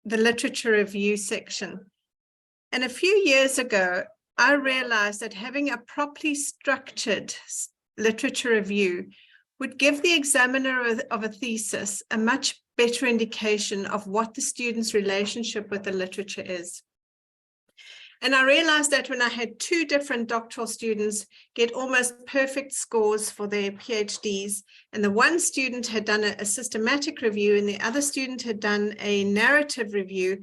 the literature review section. And a few years ago, I realized that having a properly structured literature review would give the examiner of a thesis a much better indication of what the student's relationship with the literature is. And I realized that when I had two different doctoral students get almost perfect scores for their PhDs, and the one student had done a systematic review and the other student had done a narrative review,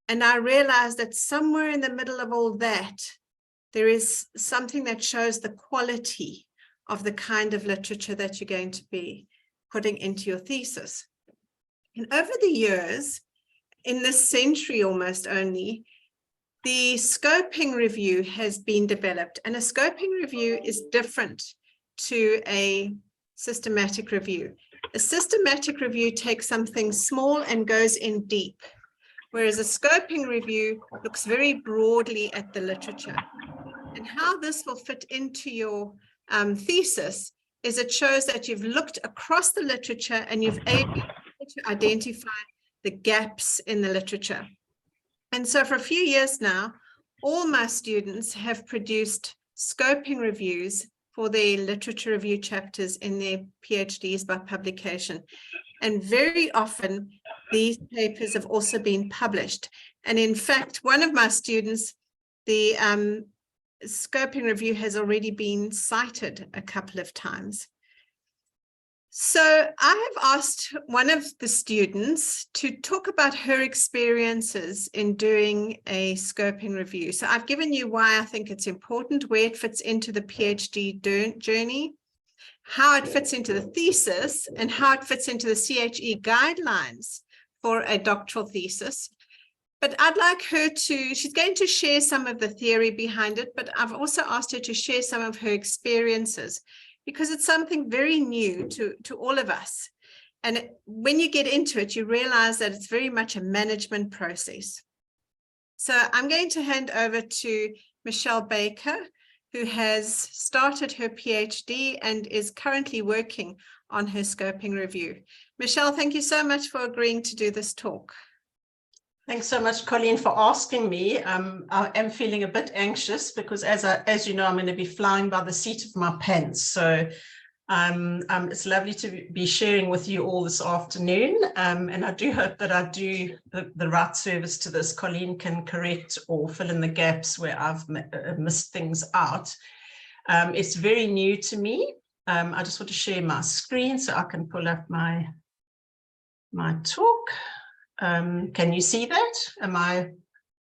and I realized that somewhere in the middle of all that, there is something that shows the quality of the kind of literature that you're going to be putting into your thesis. And over the years, in this century almost only, the scoping review has been developed, and a scoping review is different to a systematic review. A systematic review takes something small and goes in deep, whereas a scoping review looks very broadly at the literature. And how this will fit into your thesis is it shows that you've looked across the literature and you've able to identify the gaps in the literature. And so for a few years now, all my students have produced scoping reviews for their literature review chapters in their PhDs by publication. And very often, these papers have also been published. And in fact, one of my students, the scoping review has already been cited a couple of times. So I have asked one of the students to talk about her experiences in doing a scoping review. So I've given you why I think it's important, where it fits into the PhD journey, how it fits into the thesis, and how it fits into the CHE guidelines for a doctoral thesis. But I'd like her to, she's going to share some of the theory behind it, but I've also asked her to share some of her experiences, because it's something very new to all of us. And when you get into it, you realize that it's very much a management process. So I'm going to hand over to Michelle Baker, who has started her PhD and is currently working on her scoping review. Michelle, thank you so much for agreeing to do this talk. Thanks so much, Colleen, for asking me. I am feeling a bit anxious because, as you know, I'm going to be flying by the seat of my pants. So it's lovely to be sharing with you all this afternoon. And I do hope that I do the right service to this. Colleen can correct or fill in the gaps where I've missed things out. It's very new to me. I just want to share my screen so I can pull up my talk. Can you see that?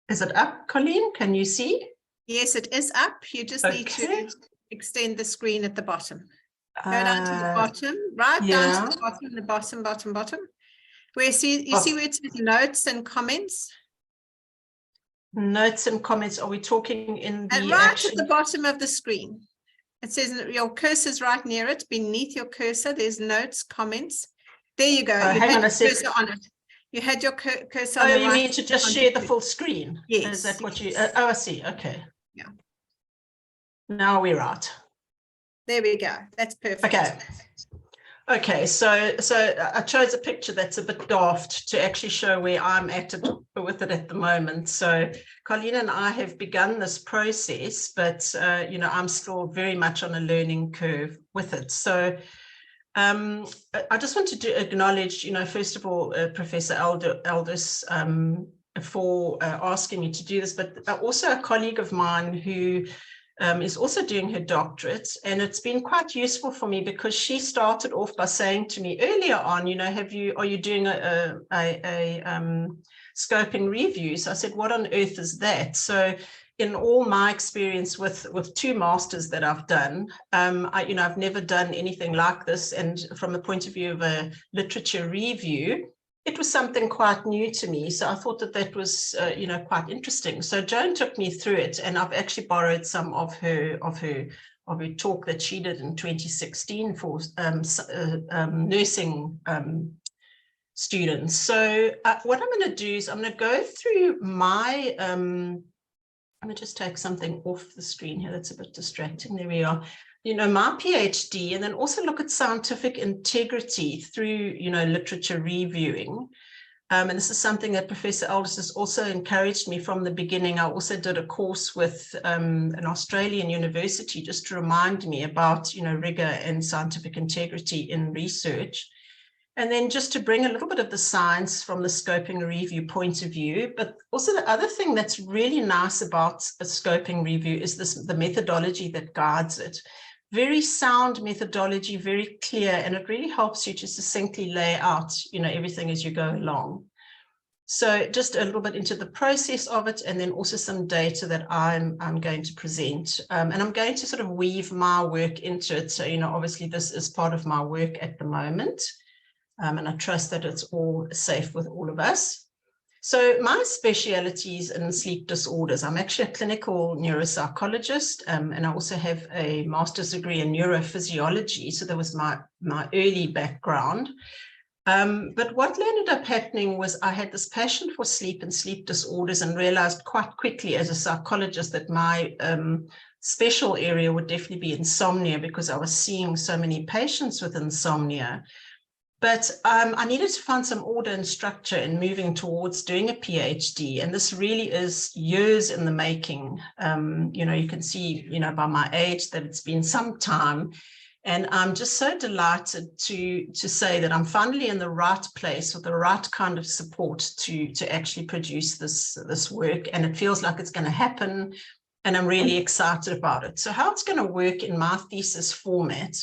Is it up, Colleen? Can you see? Yes, it is up. You just need to extend the screen at the bottom. Go down to the bottom, down to the bottom. Where you see where it says notes and comments? Notes and comments, are we talking in the and right at the bottom of the screen? It says your cursor's right near it. Beneath your cursor, there's notes, comments. There you go. You hang on a second. Cursor on it. You had your cursor on the you right mean to just share the full screen? Yes. Is that what you, oh, I see, okay. Yeah. Now we're right. There we go, that's perfect. Okay, so I chose a picture that's a bit daft to actually show where I'm at with it at the moment. So Colleen and I have begun this process, but you know, I'm still very much on a learning curve with it. So I just wanted to acknowledge, you know, first of all, Professor Aldous for asking me to do this, but also a colleague of mine who is also doing her doctorate. And it's been quite useful for me because she started off by saying to me earlier on, you know, are you doing a scoping review? So I said, what on earth is that? So in all my experience with two masters that I've done, I've never done anything like this. And from the point of view of a literature review, it was something quite new to me. So I thought that was, quite interesting. So Joan took me through it, and I've actually borrowed some of her talk that she did in 2016 for nursing students. So what I'm going to do is I'm going to go through my let me just take something off the screen here. That's a bit distracting. There we are. You know, my PhD, and then also look at scientific integrity through, you know, literature reviewing. And this is something that Professor Aldous has also encouraged me from the beginning. I also did a course with an Australian university just to remind me about, rigor and scientific integrity in research. And then just to bring a little bit of the science from the scoping review point of view. But also the other thing that's really nice about a scoping review is the methodology that guides it. Very sound methodology, very clear, and it really helps you to succinctly lay out, everything as you go along. So just a little bit into the process of it, and then also some data that I'm going to present. And I'm going to sort of weave my work into it. So, obviously this is part of my work at the moment. And I trust that it's all safe with all of us. So my specialty is in sleep disorders. I'm actually a clinical neuropsychologist, and I also have a master's degree in neurophysiology. So that was my early background. But what ended up happening was I had this passion for sleep and sleep disorders, and realized quite quickly as a psychologist that my special area would definitely be insomnia, because I was seeing so many patients with insomnia. But I needed to find some order and structure in moving towards doing a PhD. And this really is years in the making. You can see, by my age that it's been some time. And I'm just so delighted to say that I'm finally in the right place with the right kind of support to actually produce this work. And it feels like it's going to happen. And I'm really excited about it. So how it's going to work in my thesis format,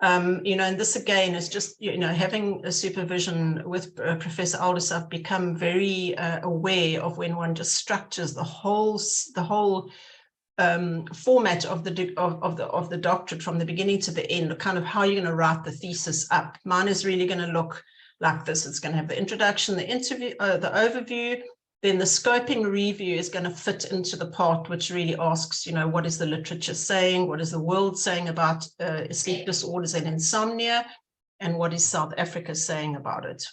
and this again is just, having a supervision with Professor Aldous, I've become very aware of when one just structures the whole format of the doctorate from the beginning to the end, kind of how you're going to write the thesis up. Mine is really going to look like this. It's going to have the introduction, the interview, the overview. Then the scoping review is going to fit into the part which really asks, what is the literature saying? What is the world saying about sleep disorders and insomnia? And what is South Africa saying about it?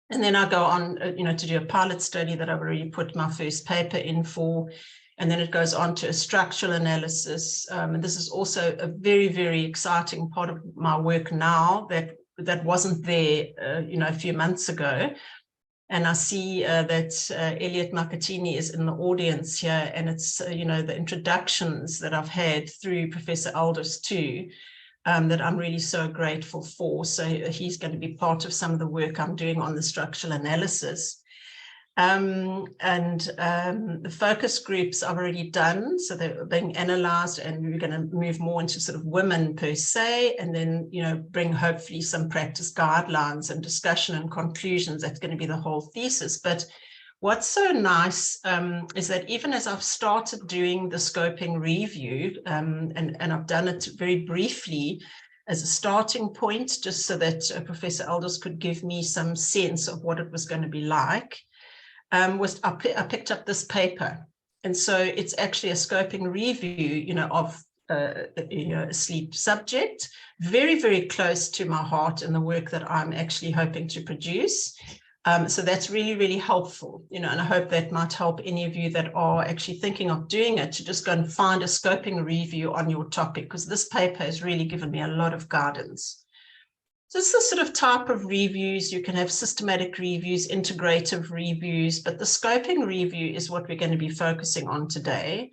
And then I go on, to do a pilot study that I've already put my first paper in for. And then it goes on to a structural analysis. And this is also a very, very exciting part of my work now that wasn't there, a few months ago. And I see that Elliot Makatini is in the audience here, and it's, the introductions that I've had through Professor Aldous too, that I'm really so grateful for. So he's going to be part of some of the work I'm doing on the structural analysis. The focus groups I've already done, so they're being analyzed, and we're going to move more into sort of women per se, and then bring hopefully some practice guidelines and discussion and conclusions. That's going to be the whole thesis. But what's so nice is that even as I've started doing the scoping review, and I've done it very briefly as a starting point, just so that Professor Aldous could give me some sense of what it was going to be like. I picked up this paper, and so it's actually a scoping review, of a sleep subject, very, very close to my heart and the work that I'm actually hoping to produce. So that's really, really helpful, and I hope that might help any of you that are actually thinking of doing it to just go and find a scoping review on your topic, because this paper has really given me a lot of guidance. So it's the sort of type of reviews. You can have systematic reviews, integrative reviews, but the scoping review is what we're going to be focusing on today.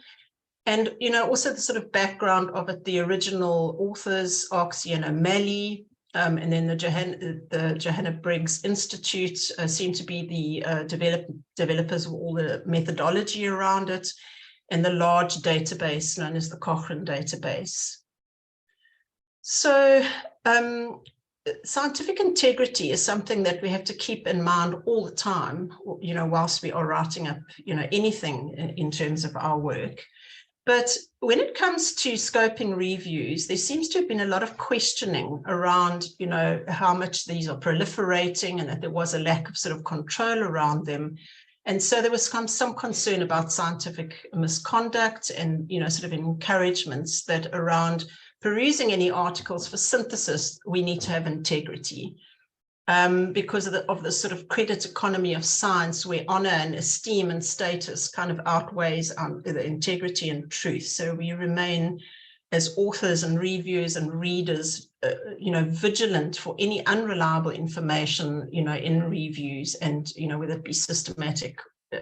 And, also the sort of background of it, the original authors, Oxy and O'Malley, and then the Johanna Briggs Institute seem to be the developers of all the methodology around it, and the large database known as the Cochrane database. So, scientific integrity is something that we have to keep in mind all the time, whilst we are writing up, anything in terms of our work. But when it comes to scoping reviews, there seems to have been a lot of questioning around, how much these are proliferating, and that there was a lack of sort of control around them. And so there was some concern about scientific misconduct and, sort of encouragements that around perusing any articles for synthesis, we need to have integrity, because of the sort of credit economy of science, where honor and esteem and status kind of outweighs the integrity and truth. So we remain as authors and reviewers and readers, vigilant for any unreliable information, in reviews, and, whether it be systematic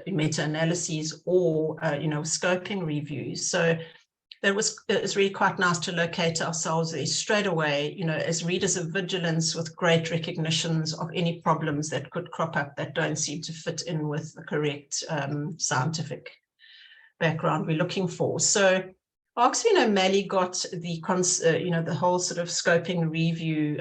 meta-analyses or, scoping reviews. So it's really quite nice to locate ourselves there straight away, as readers of vigilance, with great recognitions of any problems that could crop up that don't seem to fit in with the correct scientific background we're looking for. So Oxford and O'Malley got the whole sort of scoping review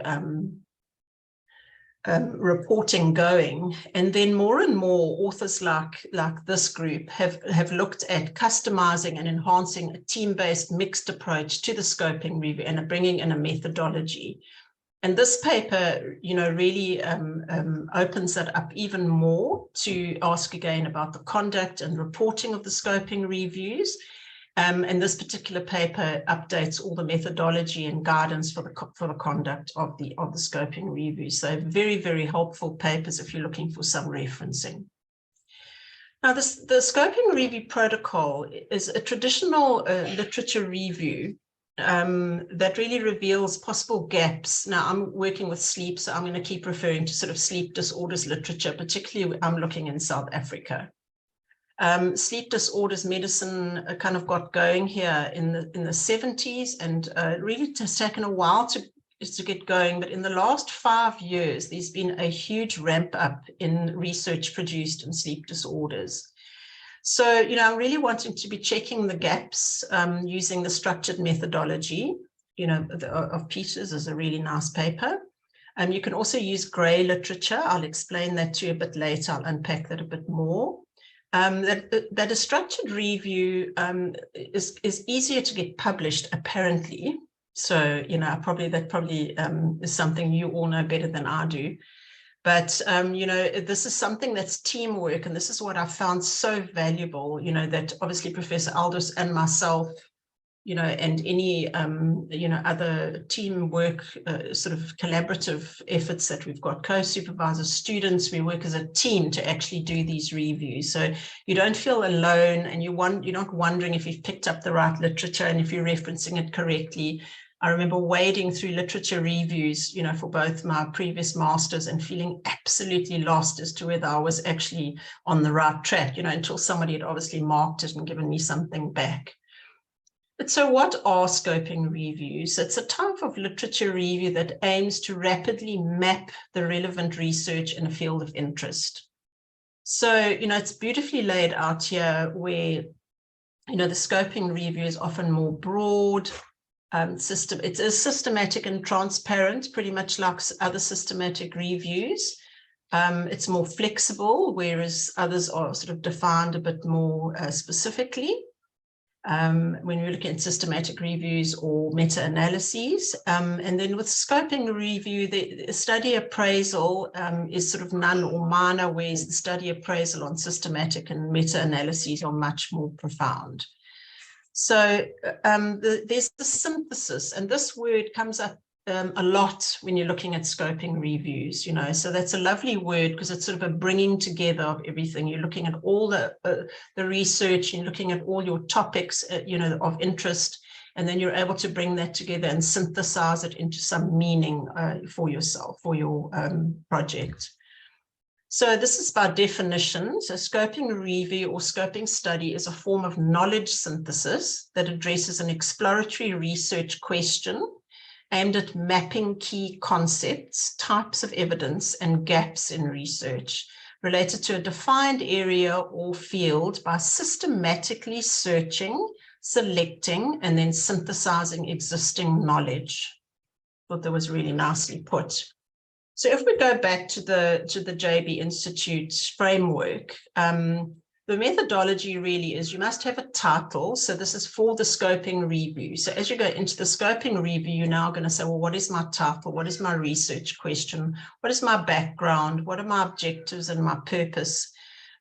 reporting going, and then more and more authors like this group have looked at customizing and enhancing a team-based mixed approach to the scoping review and bringing in a methodology. And this paper, really opens that up even more to ask again about the conduct and reporting of the scoping reviews. And this particular paper updates all the methodology and guidance for the conduct of the scoping review. So very, very helpful papers if you're looking for some referencing. Now, the scoping review protocol is a traditional literature review that really reveals possible gaps. Now, I'm working with sleep, so I'm going to keep referring to sort of sleep disorders literature, particularly I'm looking in South Africa. Sleep disorders medicine kind of got going here in the 70s, and really has taken a while to get going. But in the last 5 years, there's been a huge ramp up in research produced in sleep disorders. So, I'm really wanting to be checking the gaps using the structured methodology, of Peters is a really nice paper. You can also use grey literature. I'll explain that to you a bit later. I'll unpack that a bit more. That a structured review is easier to get published, apparently. So, that probably is something you all know better than I do. But, this is something that's teamwork, and this is what I found so valuable, that obviously Professor Aldous and myself, and any, other teamwork, sort of collaborative efforts that we've got, co-supervisors, students, we work as a team to actually do these reviews. So you don't feel alone, and you're not wondering if you've picked up the right literature and if you're referencing it correctly. I remember wading through literature reviews, for both my previous masters, and feeling absolutely lost as to whether I was actually on the right track, until somebody had obviously marked it and given me something back. But so what are scoping reviews? It's a type of literature review that aims to rapidly map the relevant research in a field of interest. So, it's beautifully laid out here where, the scoping review is often more broad. It is systematic and transparent, pretty much like other systematic reviews. It's more flexible, whereas others are sort of defined a bit more specifically. When we're looking at systematic reviews or meta-analyses. And then with scoping review, the study appraisal is sort of none or minor, whereas the study appraisal on systematic and meta-analyses are much more profound. So there's the synthesis, and this word comes up a lot when you're looking at scoping reviews, so that's a lovely word because it's sort of a bringing together of everything. You're looking at all the research, you're looking at all your topics, of interest, and then you're able to bring that together and synthesize it into some meaning for yourself, for your project. So this is by definition. So scoping review or scoping study is a form of knowledge synthesis that addresses an exploratory research question aimed at mapping key concepts, types of evidence, and gaps in research related to a defined area or field by systematically searching, selecting, and then synthesizing existing knowledge. I thought that was really nicely put. So if we go back to the JB Institute framework, the methodology really is you must have a title. So this is for the scoping review. So as you go into the scoping review, you're now going to say, well, what is my title? What is my research question? What is my background? What are my objectives and my purpose?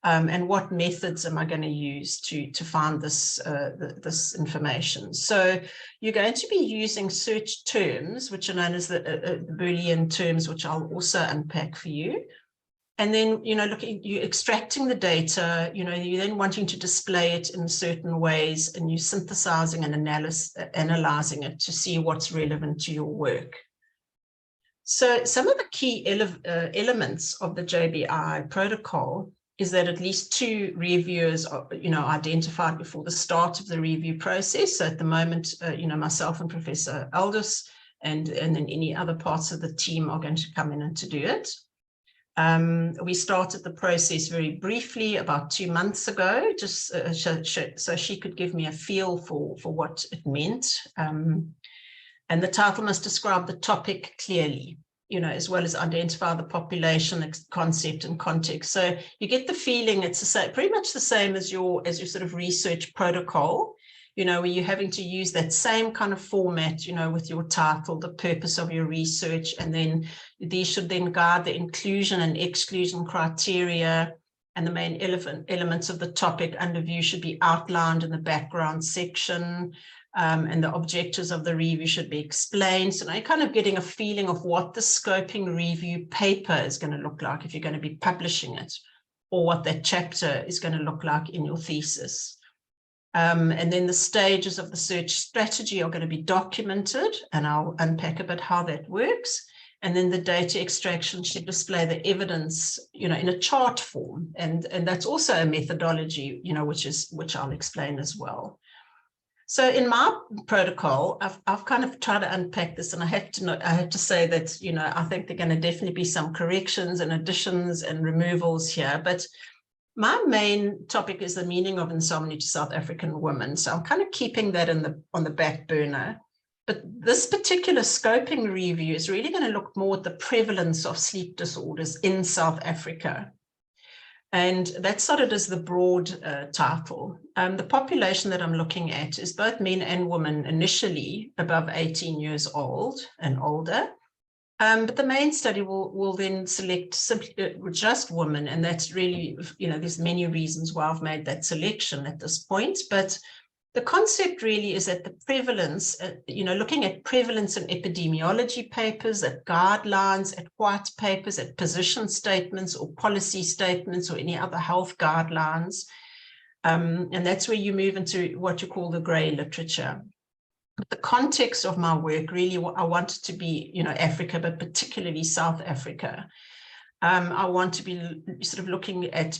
And what methods am I going to use to find this information? So you're going to be using search terms, which are known as the Boolean terms, which I'll also unpack for you. And then, you're extracting the data, you're then wanting to display it in certain ways, and you're synthesizing and analyzing it to see what's relevant to your work. So some of the key elements of the JBI protocol is that at least 2 reviewers are, identified before the start of the review process. So at the moment, myself and Professor Aldous and then any other parts of the team are going to come in and to do it. We started the process very briefly about 2 months ago, just so she could give me a feel for what it meant. And the title must describe the topic clearly, as well as identify the population, the concept and context. So you get the feeling it's pretty much the same as your sort of research protocol, where you're having to use that same kind of format, with your title, the purpose of your research, and then these should then guide the inclusion and exclusion criteria, and the main elements of the topic under view should be outlined in the background section, and the objectives of the review should be explained. So now you're kind of getting a feeling of what the scoping review paper is going to look like if you're going to be publishing it, or what that chapter is going to look like in your thesis. And then the stages of the search strategy are going to be documented, and I'll unpack a bit how that works. And then the data extraction should display the evidence, in a chart form. And that's also a methodology, which I'll explain as well. So in my protocol, I've kind of tried to unpack this, and I have to say that, I think there are going to definitely be some corrections and additions and removals here, but my main topic is the meaning of insomnia to South African women. So I'm kind of keeping that on the back burner. But this particular scoping review is really going to look more at the prevalence of sleep disorders in South Africa. And that's sort of as the broad title. The population that I'm looking at is both men and women, initially above 18 years old and older. But the main study will then select simply just women, and that's really, there's many reasons why I've made that selection at this point. But the concept really is that the prevalence, looking at prevalence in epidemiology papers, at guidelines, at white papers, at position statements or policy statements or any other health guidelines. And that's where you move into what you call the grey literature. But the context of my work, really, I want it to be, Africa, but particularly South Africa. I want to be sort of looking at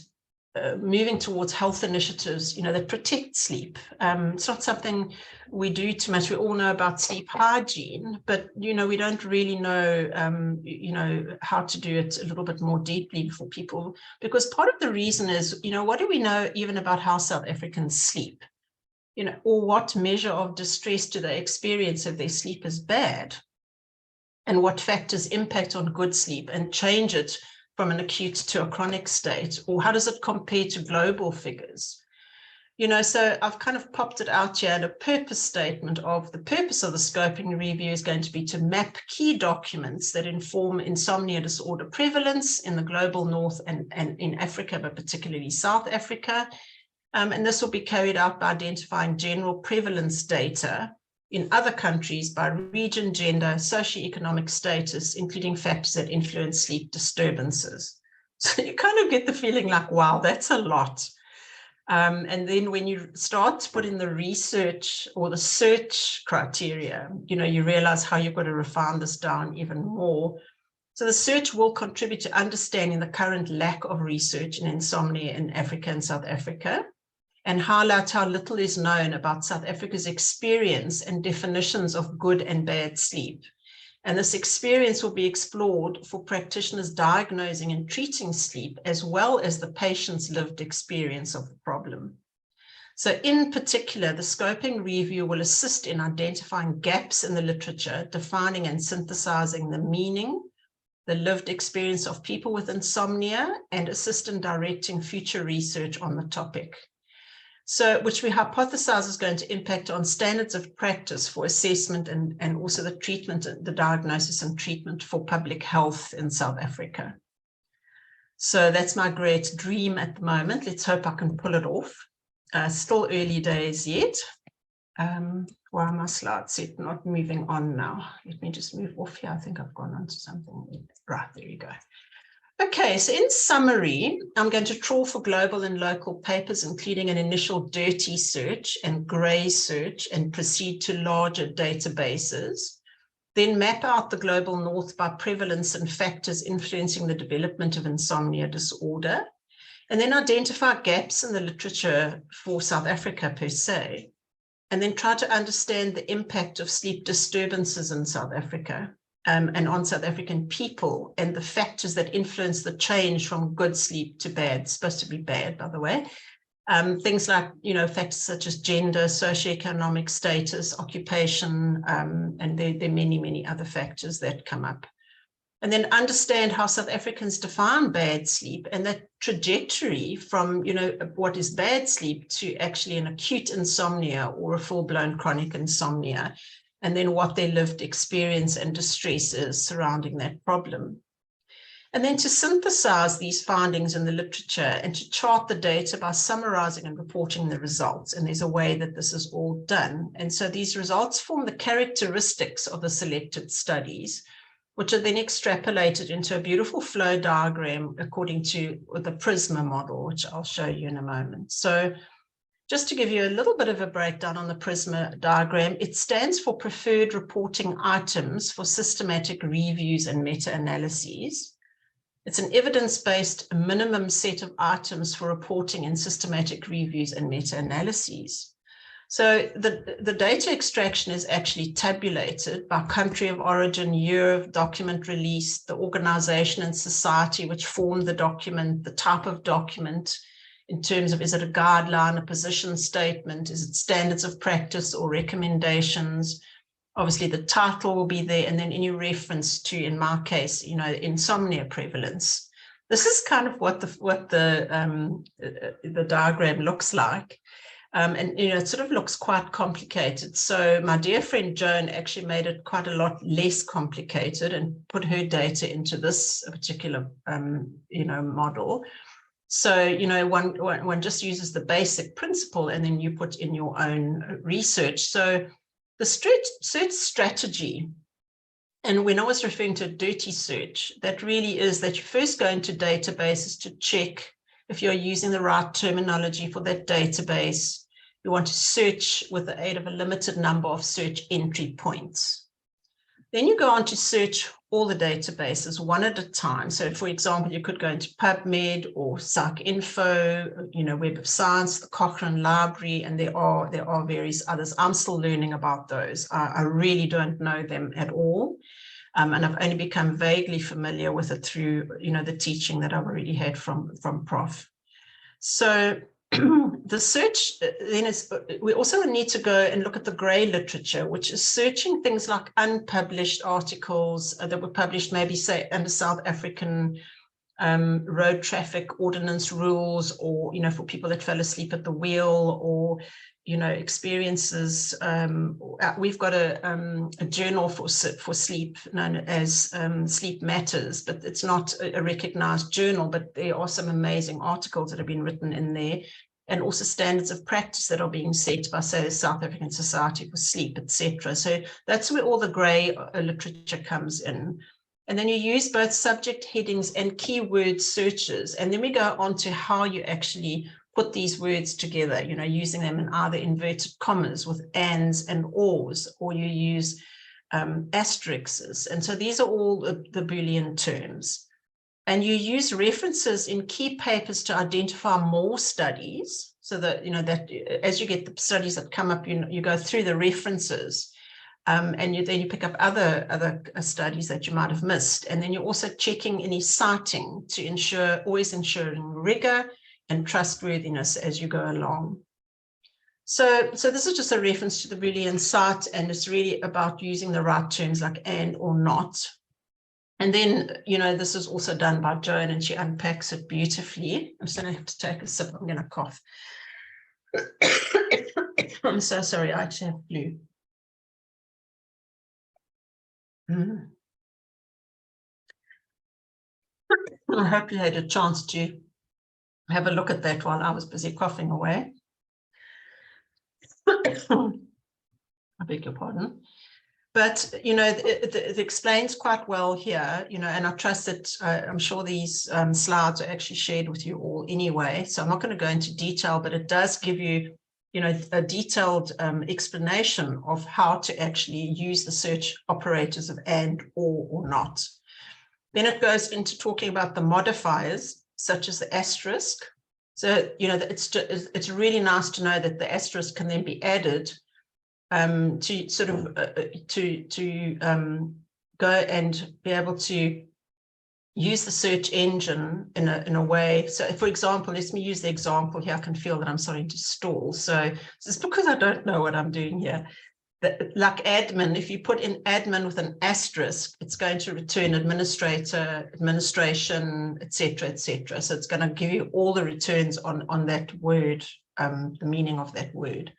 moving towards health initiatives, that protect sleep. It's not something we do too much. We all know about sleep hygiene, but, we don't really know, how to do it a little bit more deeply for people, because part of the reason is, what do we know even about how South Africans sleep? Or what measure of distress do they experience if their sleep is bad? And what factors impact on good sleep and change it from an acute to a chronic state? Or how does it compare to global figures? So I've kind of popped it out here, and a purpose statement of the purpose of the scoping review is going to be to map key documents that inform insomnia disorder prevalence in the global north and in Africa, but particularly South Africa. And this will be carried out by identifying general prevalence data in other countries by region, gender, socioeconomic status, including factors that influence sleep disturbances. So you kind of get the feeling like, wow, that's a lot. And then when you start to put in the research or the search criteria, you realize how you've got to refine this down even more. So the search will contribute to understanding the current lack of research in insomnia in Africa and South Africa, and highlight how little is known about South Africa's experience and definitions of good and bad sleep. And this experience will be explored for practitioners diagnosing and treating sleep, as well as the patient's lived experience of the problem. So in particular, the scoping review will assist in identifying gaps in the literature, defining and synthesizing the meaning, the lived experience of people with insomnia, and assist in directing future research on the topic. So, which we hypothesize is going to impact on standards of practice for assessment and also the treatment, the diagnosis and treatment for public health in South Africa. So that's my great dream at the moment. Let's hope I can pull it off. Still early days yet. Why are my slides set not moving on now? Let me just move off here. I think I've gone on to something. Right, there you go. Okay, so in summary, I'm going to trawl for global and local papers, including an initial dirty search and grey search, and proceed to larger databases. Then map out the global north by prevalence and factors influencing the development of insomnia disorder. And then identify gaps in the literature for South Africa per se. And then try to understand the impact of sleep disturbances in South Africa. And on South African people, and the factors that influence the change from good sleep to bad, supposed to be bad, by the way. Things like, factors such as gender, socioeconomic status, occupation, and there are many, many other factors that come up. And then understand how South Africans define bad sleep and that trajectory from, what is bad sleep to actually an acute insomnia or a full-blown chronic insomnia. And then what their lived experience and distress is surrounding that problem. And then to synthesize these findings in the literature and to chart the data by summarizing and reporting the results. And there's a way that this is all done. And so these results form the characteristics of the selected studies, which are then extrapolated into a beautiful flow diagram according to the PRISMA model, which I'll show you in a moment. So just to give you a little bit of a breakdown on the PRISMA diagram, it stands for Preferred Reporting Items for Systematic Reviews and Meta-Analyses. It's an evidence-based minimum set of items for reporting in systematic reviews and meta-analyses. So the data extraction is actually tabulated by country of origin, year of document release, the organization and society which formed the document, the type of document, in terms of, is it a guideline, a position statement, is it standards of practice or recommendations? Obviously the title will be there, and then any reference to, in my case, insomnia prevalence. This is kind of what the diagram looks like. And it sort of looks quite complicated. So my dear friend Joan actually made it quite a lot less complicated and put her data into this particular model. So, one just uses the basic principle and then you put in your own research. So the search strategy, and when I was referring to a dirty search, that really is that you first go into databases to check if you're using the right terminology for that database. You want to search with the aid of a limited number of search entry points. Then you go on to search all the databases one at a time. So for example, you could go into PubMed or PsycInfo, Web of Science, the Cochrane Library, and there are various others. I'm still learning about those. I really don't know them at all. And I've only become vaguely familiar with it through, the teaching that I've already had from Prof. So the search then is, we also need to go and look at the grey literature, which is searching things like unpublished articles that were published maybe, say, under South African road traffic ordinance rules, or, for people that fell asleep at the wheel, or, experiences. We've got a journal for sleep known as Sleep Matters, but it's not a recognized journal, but there are some amazing articles that have been written in there, and also standards of practice that are being set by, say, the South African Society for Sleep, etc. So that's where all the grey literature comes in. And then you use both subject headings and keyword searches. And then we go on to how you actually put these words together, using them in either inverted commas with ands and ors, or you use asterisks. And so these are all the Boolean terms. And you use references in key papers to identify more studies, so that, that as you get the studies that come up, you go through the references. And then you pick up other studies that you might have missed. And then you're also checking any citing to always ensuring rigor and trustworthiness as you go along. So this is just a reference to the Boolean cite, and it's really about using the right terms like and or not. And then, this is also done by Joan, and she unpacks it beautifully. I'm just going to have to take a sip. I'm going to cough. I'm so sorry. I actually have flu. I hope you had a chance to have a look at that while I was busy coughing away. I beg your pardon. But, you know, it explains quite well here, you know, and I trust that I'm sure these slides are actually shared with you all anyway. So I'm not going to go into detail, but it does give you, you know, a detailed explanation of how to actually use the search operators of and, or not. Then it goes into talking about the modifiers, such as the asterisk. So, you know, it's really nice to know that the asterisk can then be added to sort of go and be able to use the search engine in a way. So, for example, let me use the example here. I can feel that I'm starting to stall. So it's because I don't know what I'm doing here. Like admin, if you put in admin with an asterisk, it's going to return administrator, administration, etc., etc. So it's going to give you all the returns on that word, the meaning of that word.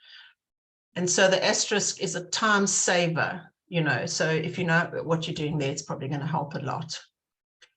And so the asterisk is a time saver, you know, so if you know what you're doing there, it's probably going to help a lot.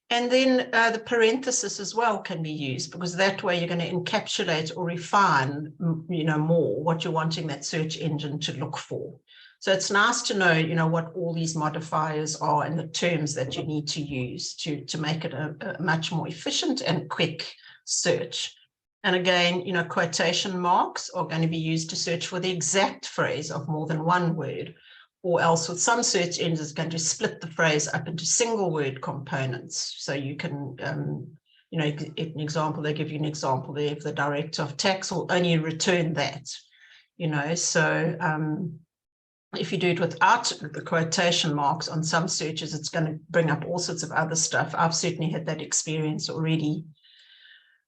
And then the parenthesis as well can be used, because that way you're going to encapsulate or refine, you know, more what you're wanting that search engine to look for. So it's nice to know, you know, what all these modifiers are and the terms that you need to use to make it a much more efficient and quick search. And again, you know, quotation marks are going to be used to search for the exact phrase of more than one word, or else with some search engines, it's going to split the phrase up into single word components. So you can, you know, an example, they give you an example there of the director of tax will only return that, you know, so if you do it without the quotation marks on some searches, it's going to bring up all sorts of other stuff. I've certainly had that experience already.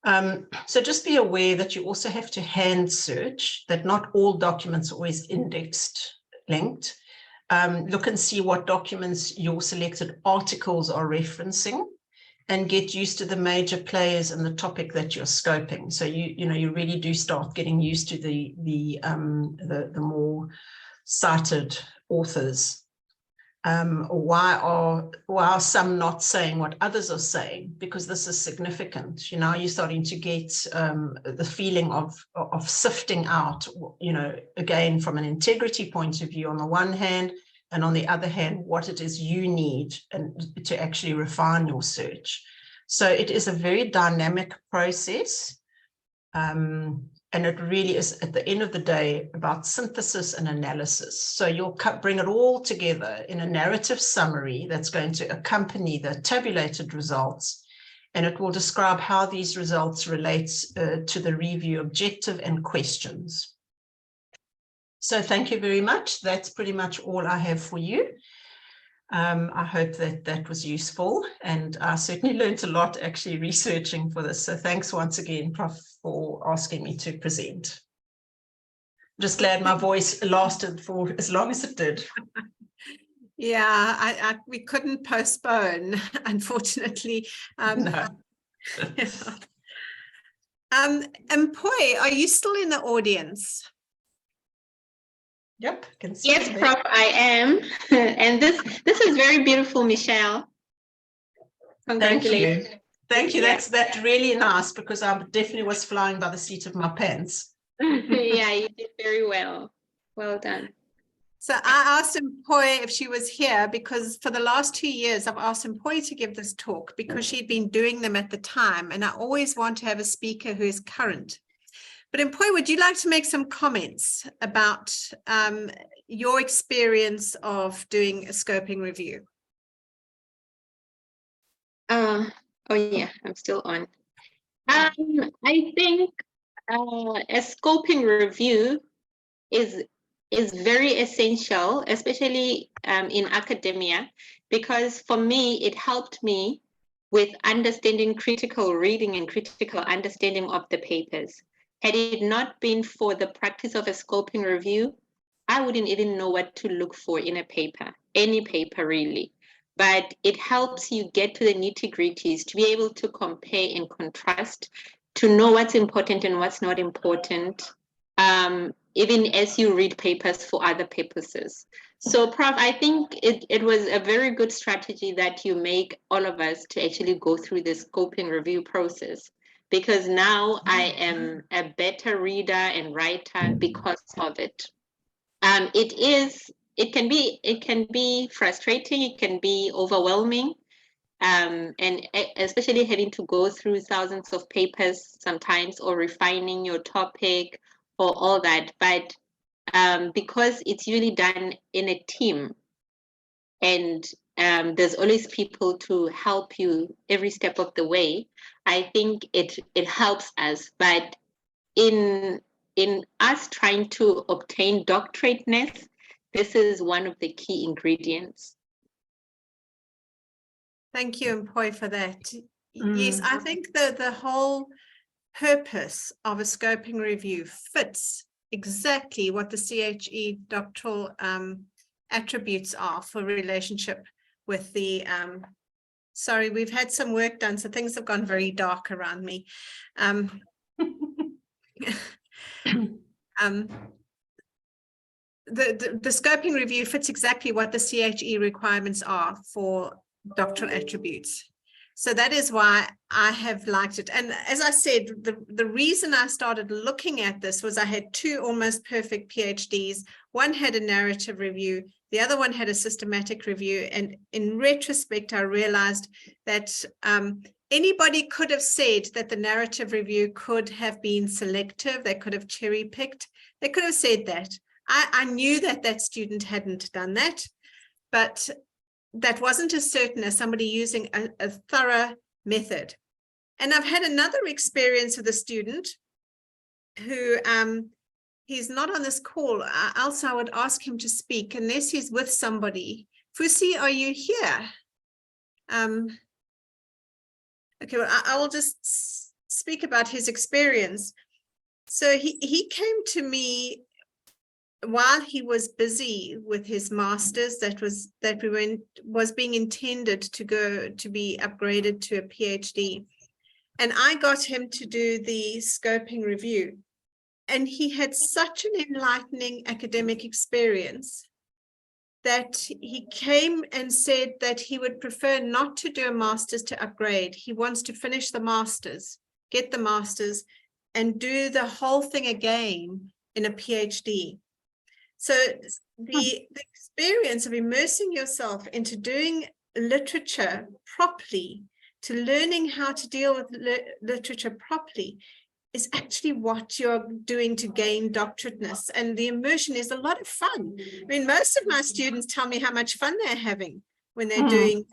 So just be aware that you also have to hand search, that not all documents are always indexed, linked. Look and see what documents your selected articles are referencing, and get used to the major players and the topic that you're scoping. So you know, you really do start getting used to the more cited authors. Why are some not saying what others are saying? Because this is significant. You know, you're starting to get the feeling of sifting out, you know, again, from an integrity point of view on the one hand, and on the other hand, what it is you need and to actually refine your search. So it is a very dynamic process. And it really is, at the end of the day, about synthesis and analysis. So you'll bring it all together in a narrative summary that's going to accompany the tabulated results, and it will describe how these results relate to the review objective and questions. So thank you very much. That's pretty much all I have for you. I hope that was useful, and I certainly learned a lot actually researching for this. So thanks once again, Prof, for asking me to present. Just glad my voice lasted for as long as it did. Yeah, we couldn't postpone, unfortunately. No. Mpoi, are you still in the audience? Yep. Can see yes, Prof, I am. And this is very beautiful, Michelle. Congratulations. Thank you. Thank you. Yeah. That's really nice, because I definitely was flying by the seat of my pants. Yeah, you did very well. Well done. So I asked Mpoi if she was here, because for the last 2 years, I've asked Mpoi to give this talk because she'd been doing them at the time. And I always want to have a speaker who is current. But Mpoi, would you like to make some comments about your experience of doing a scoping review? Oh yeah, I'm still on. I think a scoping review is very essential, especially in academia, because for me, it helped me with understanding critical reading and critical understanding of the papers. Had it not been for the practice of a scoping review, I wouldn't even know what to look for in a paper, any paper really. But it helps you get to the nitty-gritties, to be able to compare and contrast, to know what's important and what's not important, even as you read papers for other purposes. So, Prof, I think it was a very good strategy that you make all of us to actually go through this scoping review process, because now I am a better reader and writer because of it. It is it can be frustrating, it can be overwhelming, and especially having to go through thousands of papers sometimes, or refining your topic or all that. But because it's usually done in a team, and there's always people to help you every step of the way, I think it helps us. But in us trying to obtain doctorateness, this is one of the key ingredients. Thank you, Mpoi, for that. Yes, I think the whole purpose of a scoping review fits exactly what the CHE doctoral attributes are for relationship with the, sorry, we've had some work done, so things have gone very dark around me. The scoping review fits exactly what the CHE requirements are for doctoral attributes. So that is why I have liked it. And as I said, the reason I started looking at this was I had two almost perfect PhDs. One had a narrative review, the other one had a systematic review. And in retrospect, I realized that anybody could have said that the narrative review could have been selective. They could have cherry picked. They could have said that. I knew that that student hadn't done that, but that wasn't as certain as somebody using a thorough method. And I've had another experience with a student who, he's not on this call, else I would ask him to speak unless he's with somebody. Fusi, are you here? Okay, well, I will just speak about his experience. So he came to me while he was busy with his master's was being intended to go to be upgraded to a PhD. And I got him to do the scoping review. And he had such an enlightening academic experience that he came and said that he would prefer not to do a master's to upgrade. He wants to finish the master's, get the master's, and do the whole thing again in a PhD. So the experience of immersing yourself into doing literature properly, to learning how to deal with literature properly, is actually what you're doing to gain doctorateness. And the immersion is a lot of fun. I mean, most of my students tell me how much fun they're having when they're doing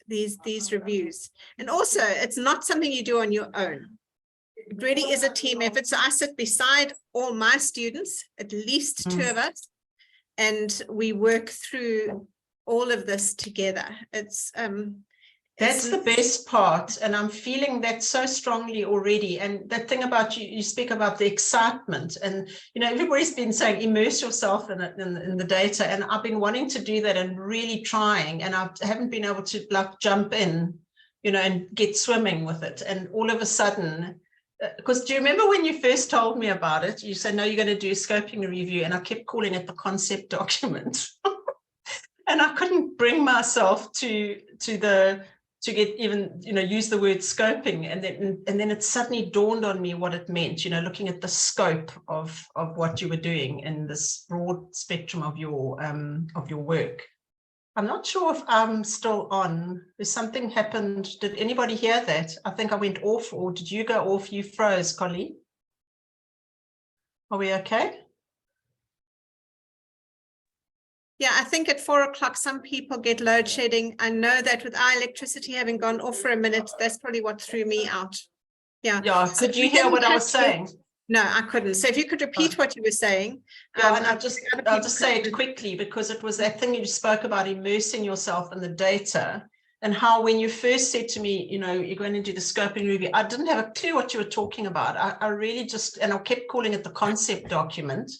these reviews. And also, it's not something you do on your own. It really is a team effort. So I sit beside all my students, at least two of us, and we work through all of this together. It's that's the best part, and I'm feeling that so strongly already. And that thing about you speak about the excitement, and everybody's been saying immerse yourself in it, in the data, and I've been wanting to do that and really trying, and I haven't been able to like jump in, and get swimming with it. And all of a sudden, because do you remember when you first told me about it, you said, no, you're going to do a scoping review, and I kept calling it the concept document. And I couldn't bring myself to get even, use the word scoping. And then it suddenly dawned on me what it meant, looking at the scope of what you were doing in this broad spectrum of your work. I'm not sure if I'm still on. There's something happened. Did anybody hear that? I think I went off, or did you go off? You froze, Colleen. Are we okay? Yeah, I think at 4 o'clock, some people get load shedding. I know that with our electricity having gone off for a minute, that's probably what threw me out. Yeah. Yeah. So could you hear what I was saying? No, I couldn't. So if you could repeat what you were saying. Yeah, and I'll just say it quickly, because it was that thing you spoke about, immersing yourself in the data, and how when you first said to me, you're going to do the scoping review, I didn't have a clue what you were talking about. I really just, and I kept calling it the concept document.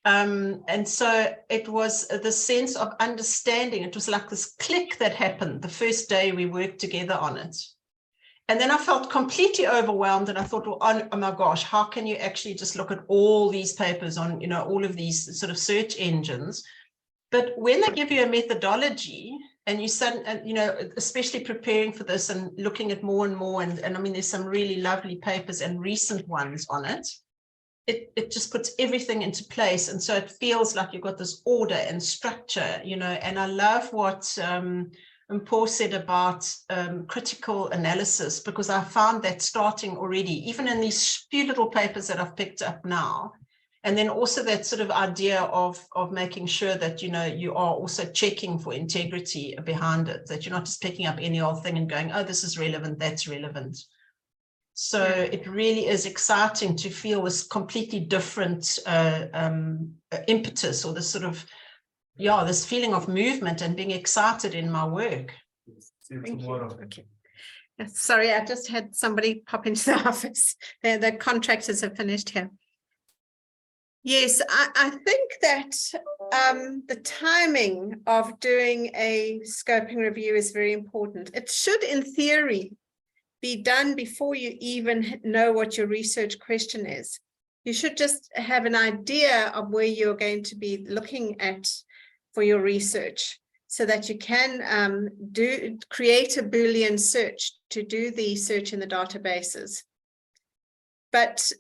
And so it was the sense of understanding. It was like this click that happened the first day we worked together on it. And then I felt completely overwhelmed, and I thought, well, oh my gosh, how can you actually just look at all these papers on, all of these sort of search engines? But when they give you a methodology, and you especially preparing for this and looking at more and more, and I mean, there's some really lovely papers and recent ones on it. it just puts everything into place. And so it feels like you've got this order and structure, you know, and I love what Paul said about critical analysis, because I found that starting already, even in these few little papers that I've picked up now. And then also that sort of idea of making sure that, you know, you are also checking for integrity behind it, that you're not just picking up any old thing and going, oh, this is relevant, that's relevant. So it really is exciting to feel this completely different impetus, or this sort of, this feeling of movement and being excited in my work. Thank you. Okay. Sorry, I just had somebody pop into the office. The contractors have finished here. Yes, I think that the timing of doing a scoping review is very important. It should, in theory, be done before you even know what your research question is. You should just have an idea of where you're going to be looking at for your research, so that you can create a Boolean search to do the search in the databases. But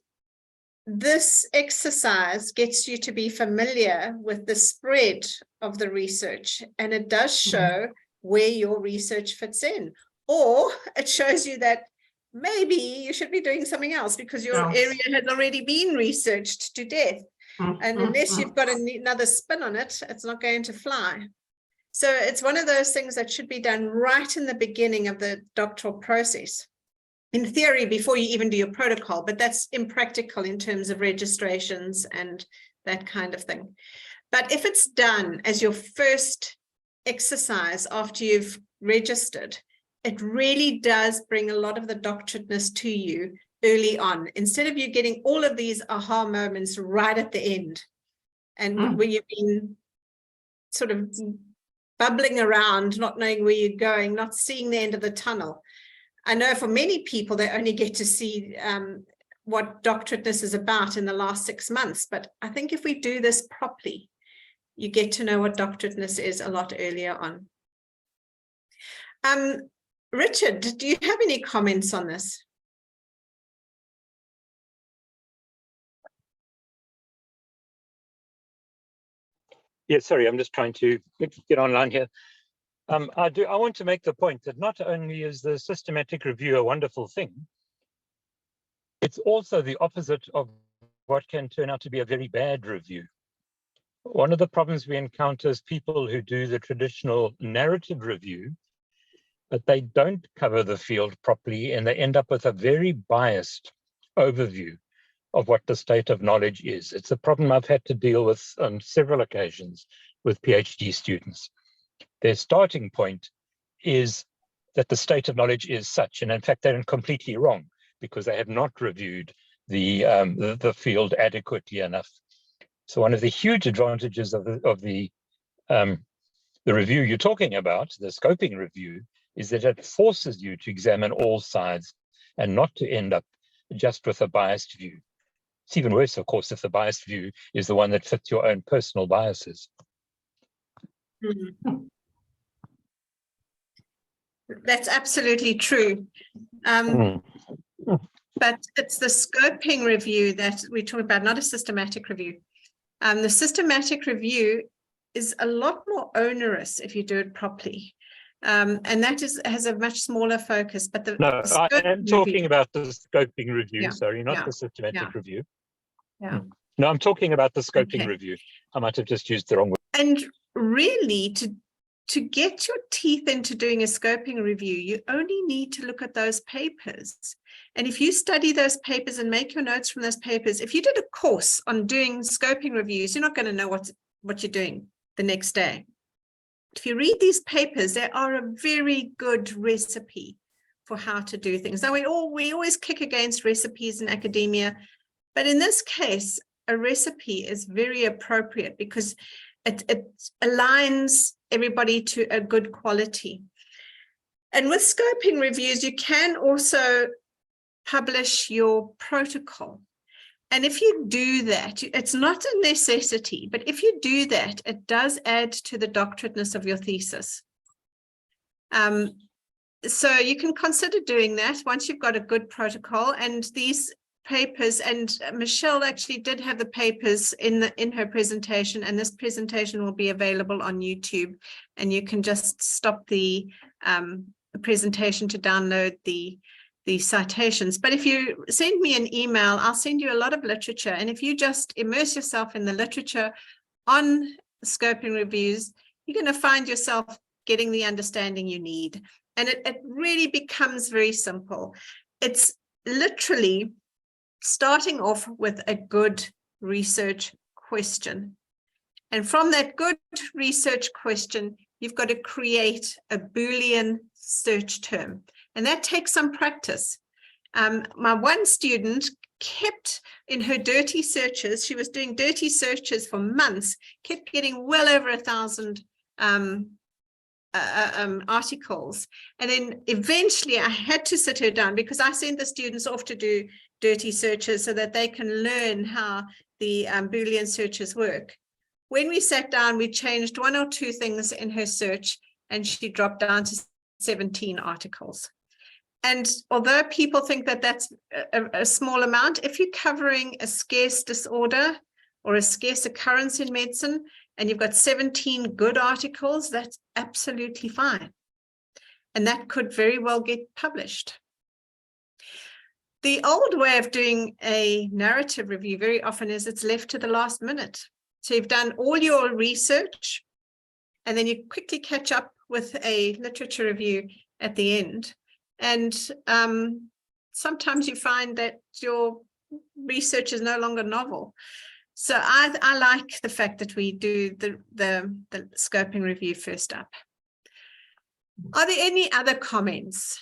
this exercise gets you to be familiar with the spread of the research, and it does show where your research fits in, or it shows you that maybe you should be doing something else because your area has already been researched to death. And unless you've got another spin on it, it's not going to fly. So it's one of those things that should be done right in the beginning of the doctoral process. In theory, before you even do your protocol, but that's impractical in terms of registrations and that kind of thing. But if it's done as your first exercise after you've registered, it really does bring a lot of the doctorateness to you early on, instead of you getting all of these aha moments right at the end, and where you've been sort of bubbling around, not knowing where you're going, not seeing the end of the tunnel. I know for many people, they only get to see what doctorateness is about in the last 6 months. But I think if we do this properly, you get to know what doctorateness is a lot earlier on. Richard, do you have any comments on this? Yeah, sorry, I'm just trying to get online here. I want to make the point that not only is the systematic review a wonderful thing, it's also the opposite of what can turn out to be a very bad review. One of the problems we encounter is people who do the traditional narrative review, but they don't cover the field properly, and they end up with a very biased overview of what the state of knowledge is. It's a problem I've had to deal with on several occasions with PhD students. Their starting point is that the state of knowledge is such, and in fact, they're completely wrong because they have not reviewed the field adequately enough. So one of the huge advantages of the review you're talking about, the scoping review, is that it forces you to examine all sides and not to end up just with a biased view. It's even worse, of course, if the biased view is the one that fits your own personal biases. That's absolutely true. But it's the scoping review that we talk about, not a systematic review. The systematic review is a lot more onerous if you do it properly. And that has a much smaller focus. But I am talking about the scoping review, sorry, not the systematic review. No, I'm talking about the scoping review. I might have just used the wrong word. And really, to get your teeth into doing a scoping review, you only need to look at those papers. And if you study those papers and make your notes from those papers, if you did a course on doing scoping reviews, you're not going to know what you're doing the next day. If you read these papers, they are a very good recipe for how to do things. Now, we always kick against recipes in academia, but in this case, a recipe is very appropriate because it aligns everybody to a good quality. And with scoping reviews, you can also publish your protocol. And if you do that, it's not a necessity, but if you do that, it does add to the doctorateness of your thesis. So you can consider doing that once you've got a good protocol, and these papers, and Michelle actually did have the papers in her presentation, and this presentation will be available on YouTube, and you can just stop the presentation to download the citations. But if you send me an email, I'll send you a lot of literature, and if you just immerse yourself in the literature on scoping reviews, you're going to find yourself getting the understanding you need. And it really becomes very simple. It's literally starting off with a good research question. And from that good research question, you've got to create a Boolean search term. And that takes some practice. My one student kept in her dirty searches, she was doing dirty searches for months, kept getting well over 1,000 articles. And then eventually I had to sit her down, because I send the students off to do dirty searches so that they can learn how the Boolean searches work. When we sat down, we changed 1 or 2 things in her search, and she dropped down to 17 articles. And although people think that that's a small amount, if you're covering a scarce disorder or a scarce occurrence in medicine, and you've got 17 good articles, that's absolutely fine. And that could very well get published. The old way of doing a narrative review very often is it's left to the last minute. So you've done all your research, and then you quickly catch up with a literature review at the end. And sometimes you find that your research is no longer novel. So I like the fact that we do the scoping review first up. Are there any other comments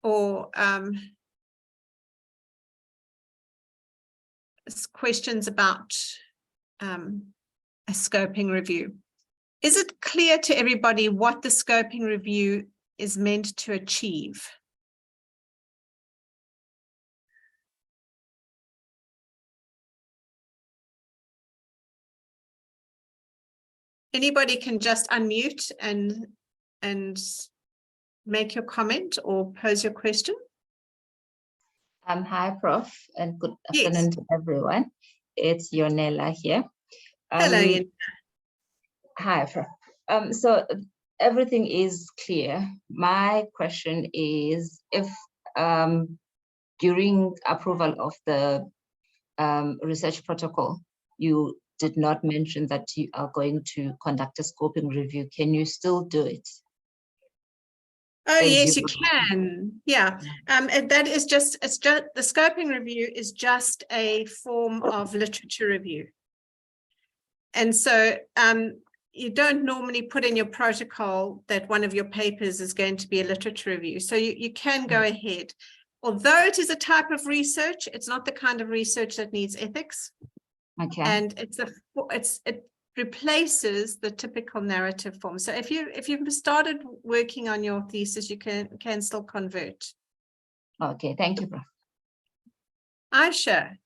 or questions about a scoping review? Is it clear to everybody what the scoping review is meant to achieve? Anybody can just unmute and make your comment or pose your question. Hi, Prof, and good Yes. afternoon to everyone. It's Yonela here. Hello, Yonela. Hi, Prof. So everything is clear. My question is, if during approval of the research protocol, you did not mention that you are going to conduct a scoping review, can you still do it? Oh, yes, you can. Yeah. And that is just, it's just, the scoping review is just a form of literature review. And so you don't normally put in your protocol that one of your papers is going to be a literature review. So you can go ahead. Although it is a type of research, it's not the kind of research that needs ethics. Okay. And it replaces the typical narrative form. So if you've started working on your thesis, you can still convert. Okay, thank you, Prof. Aisha,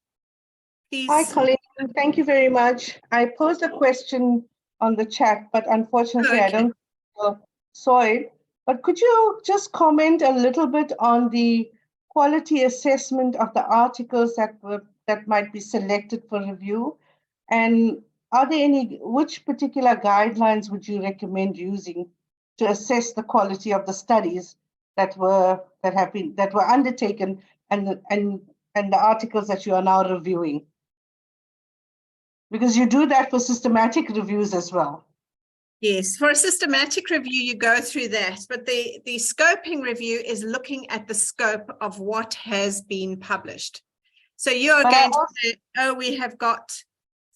please. Hi, Colleen. Thank you very much. I posed a question on the chat, but unfortunately I don't saw it. But could you just comment a little bit on the quality assessment of the articles that might be selected for review? And are there which particular guidelines would you recommend using to assess the quality of the studies that were undertaken and the articles that you are now reviewing? Because you do that for systematic reviews as well. Yes, for a systematic review, you go through that, but the scoping review is looking at the scope of what has been published. So you are going to say, oh, we have got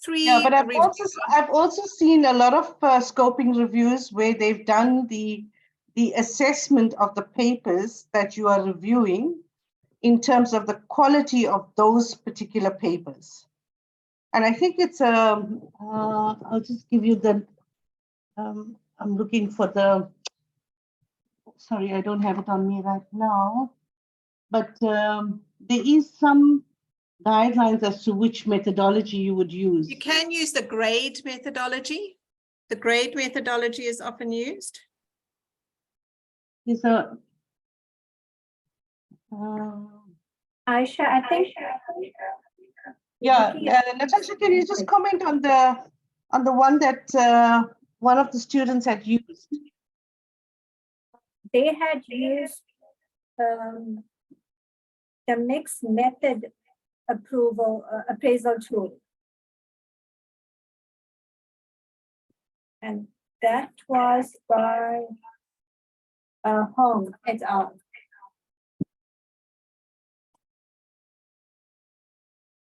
3. Yeah, but I've also seen a lot of scoping reviews where they've done the assessment of the papers that you are reviewing in terms of the quality of those particular papers. And I think it's I'll just give you the I'm looking for sorry, I don't have it on me right now, but there is some guidelines as to which methodology you would use. You can use the grade methodology. The grade methodology is often used. Is Aisha, I think. Yeah, Natasha, can you just comment on the one that one of the students had used? They had used the mixed method appraisal tool. And that was by Hong et al.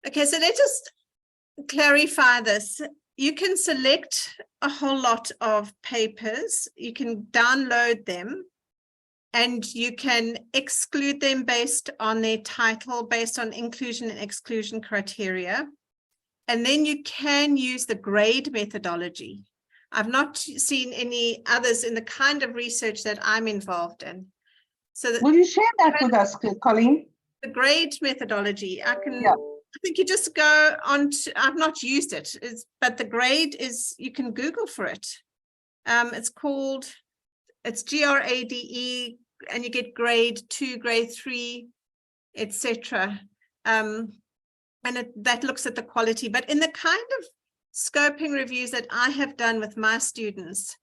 Okay, so let's just clarify this. You can select a whole lot of papers, you can download them, and you can exclude them based on their title, based on inclusion and exclusion criteria. And then you can use the grade methodology. I've not seen any others in the kind of research that I'm involved in. So Will you share that with us, Colleen? The grade methodology, I Yeah. think you just go on to, I've not used it, but the grade is, you can Google for it. It's GRADE, and you get grade 2, grade 3, etc. And that looks at the quality. But in the kind of scoping reviews that I have done with my students,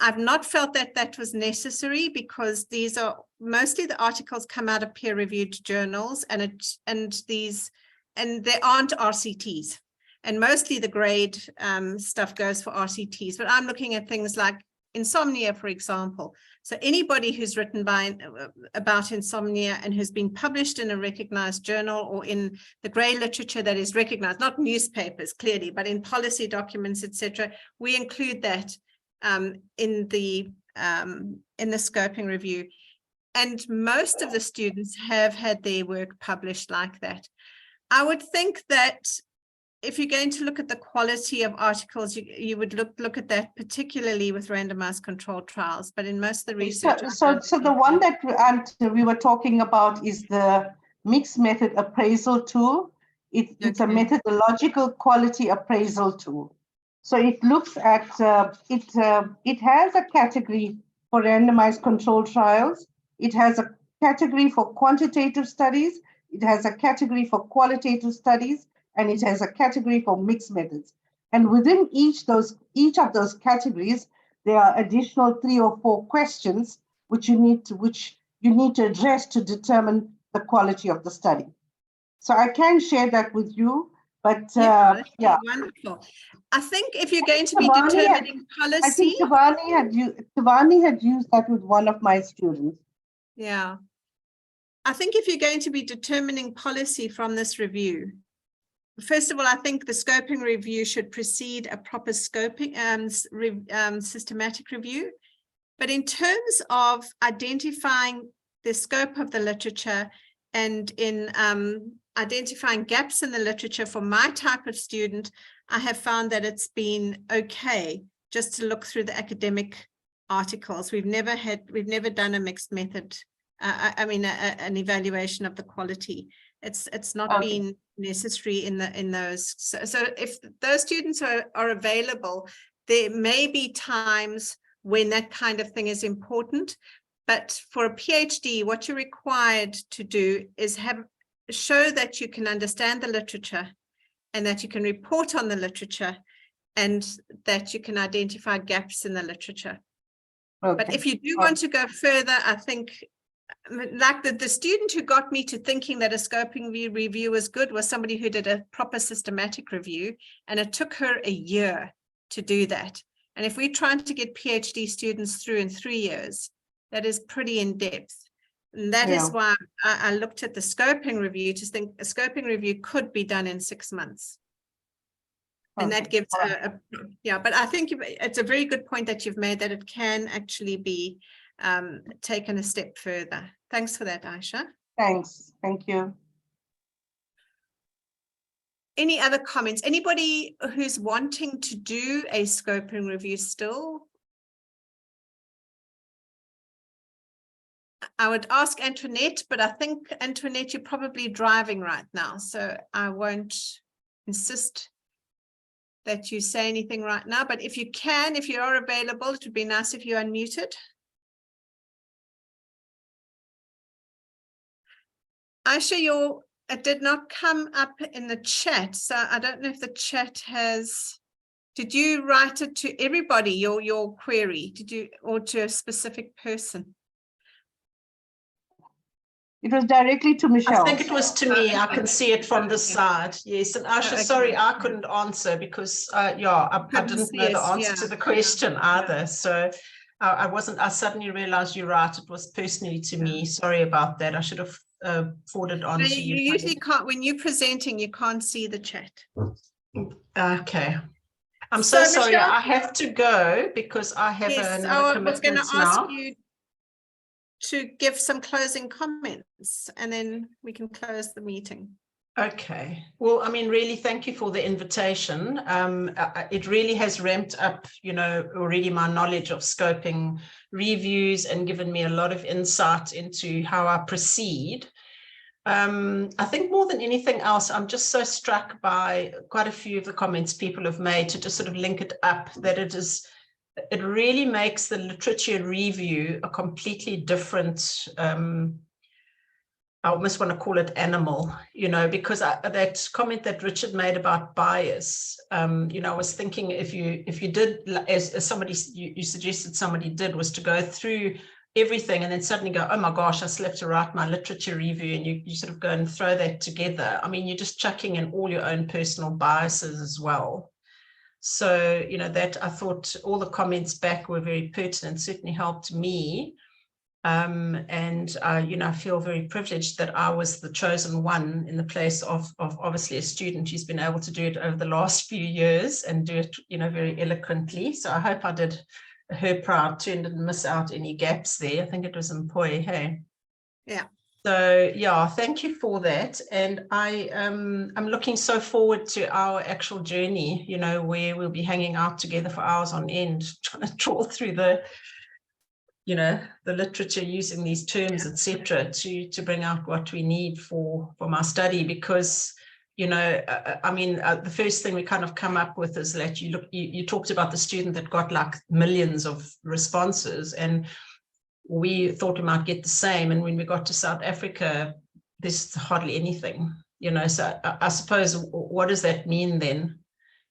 I've not felt that that was necessary, because these are mostly the articles come out of peer-reviewed journals, and there aren't RCTs, and mostly the grade stuff goes for RCTs. But I'm looking at things like insomnia, for example. So anybody who's written about insomnia and who's been published in a recognized journal or in the grey literature that is recognized, not newspapers clearly, but in policy documents, etc., we include that in the scoping review. And most of the students have had their work published like that. I would think that if you're going to look at the quality of articles, you would look at that particularly with randomized controlled trials, but in most of the research. So the one that we were talking about is the mixed method appraisal tool. It's a methodological quality appraisal tool. So it looks at, it has a category for randomized controlled trials. It has a category for quantitative studies. It has a category for qualitative studies, and it has a category for mixed methods. And within each of those categories, there are additional 3 or 4 questions which you need to address to determine the quality of the study. So I can share that with you, but yeah. Wonderful. I think if you're going to be determining policy, I think Tivani had used that with one of my students. Yeah. I think if you're going to be determining policy from this review, first of all, I think the scoping review should precede a proper scoping systematic review. But in terms of identifying the scope of the literature and in identifying gaps in the literature for my type of student, I have found that it's been okay just to look through the academic articles. We've never done a mixed method. An evaluation of the quality. It's not been necessary in those. So if those students are available, there may be times when that kind of thing is important. But for a PhD, what you're required to do is show that you can understand the literature, and that you can report on the literature, and that you can identify gaps in the literature. But if you do want to go further, I think, like the student who got me to thinking that a scoping review was good was somebody who did a proper systematic review, and it took her a year to do that. And if we're trying to get PhD students through in 3 years, that is pretty in depth. And that is why I looked at the scoping review to think a scoping review could be done in 6 months. And that gives but I think it's a very good point that you've made, that it can actually be taken a step further. Thanks for that, Aisha. Thanks. Thank you. Any other comments? Anybody who's wanting to do a scoping review still? I would ask Antoinette, but I think, Antoinette, you're probably driving right now, so I won't insist that you say anything right now. But if you can, if you are available, it would be nice if you unmuted. Aisha, it did not come up in the chat, so I don't know if the chat has. Did you write it to everybody, your query? Did you, or to a specific person? It was directly to Michelle. I think it was to me. I can see it from the side. Yes, and Asha, Okay. sorry, I couldn't answer because I didn't know the answer to the question either. So I wasn't. I suddenly realized you're right. It was personally to me. Sorry about that. I should have forwarded on to you. You usually can't, when you're presenting, you can't see the chat. Okay. I'm so sorry. Michelle, I have to go because I have another commitment now. I was going to ask you to give some closing comments, and then we can close the meeting. Okay. Well, I mean, really, thank you for the invitation. It really has ramped up, already my knowledge of scoping reviews and given me a lot of insight into how I proceed. I think more than anything else, I'm just so struck by quite a few of the comments people have made to just sort of link it up, that it really makes the literature review a completely different, I almost want to call it animal, because that comment that Richard made about bias, I was thinking if you did, as somebody, you suggested somebody did, was to go through everything and then suddenly go, oh my gosh, I slept to write my literature review, and you sort of go and throw that together. I mean, you're just chucking in all your own personal biases as well. So, that I thought all the comments back were very pertinent, certainly helped me. And I feel very privileged that I was the chosen one in the place of obviously a student who's been able to do it over the last few years and do it, very eloquently. So I hope I did her proud too and didn't miss out any gaps there. I think it was important, hey? Yeah. So yeah, thank you for that. And I'm looking so forward to our actual journey, where we'll be hanging out together for hours on end, trying to trawl through the literature using these terms, etc., to bring out what we need for my study. Because the first thing we kind of come up with is that you talked about the student that got like millions of responses, and we thought we might get the same, and when we got to South Africa there's hardly anything, so I suppose, what does that mean then?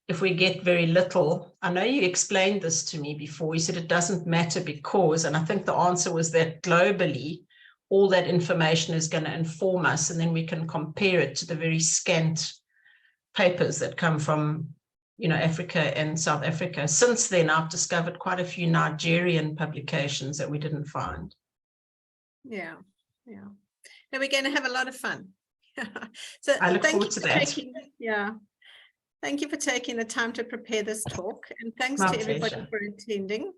If we get very little, I know you explained this to me before, you said it doesn't matter because, and I think the answer was that globally, all that information is going to inform us, and then we can compare it to the very scant papers that come from, Africa and South Africa. Since then, I've discovered quite a few Nigerian publications that we didn't find. Yeah. And we're going to have a lot of fun. So I look forward to that. Thank you for taking the time to prepare this talk, and thanks My to everybody pleasure. for attending.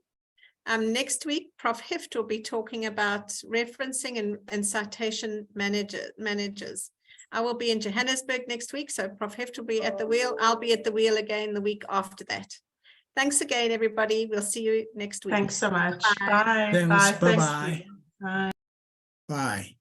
Next week, Prof. Heft will be talking about referencing and citation managers. I will be in Johannesburg next week, so Prof. Heft will be at the wheel. I'll be at the wheel again the week after that. Thanks again, everybody. We'll see you next week. Thanks so much. Bye. Bye. Thanks. Bye. Bye-bye. Bye. Bye.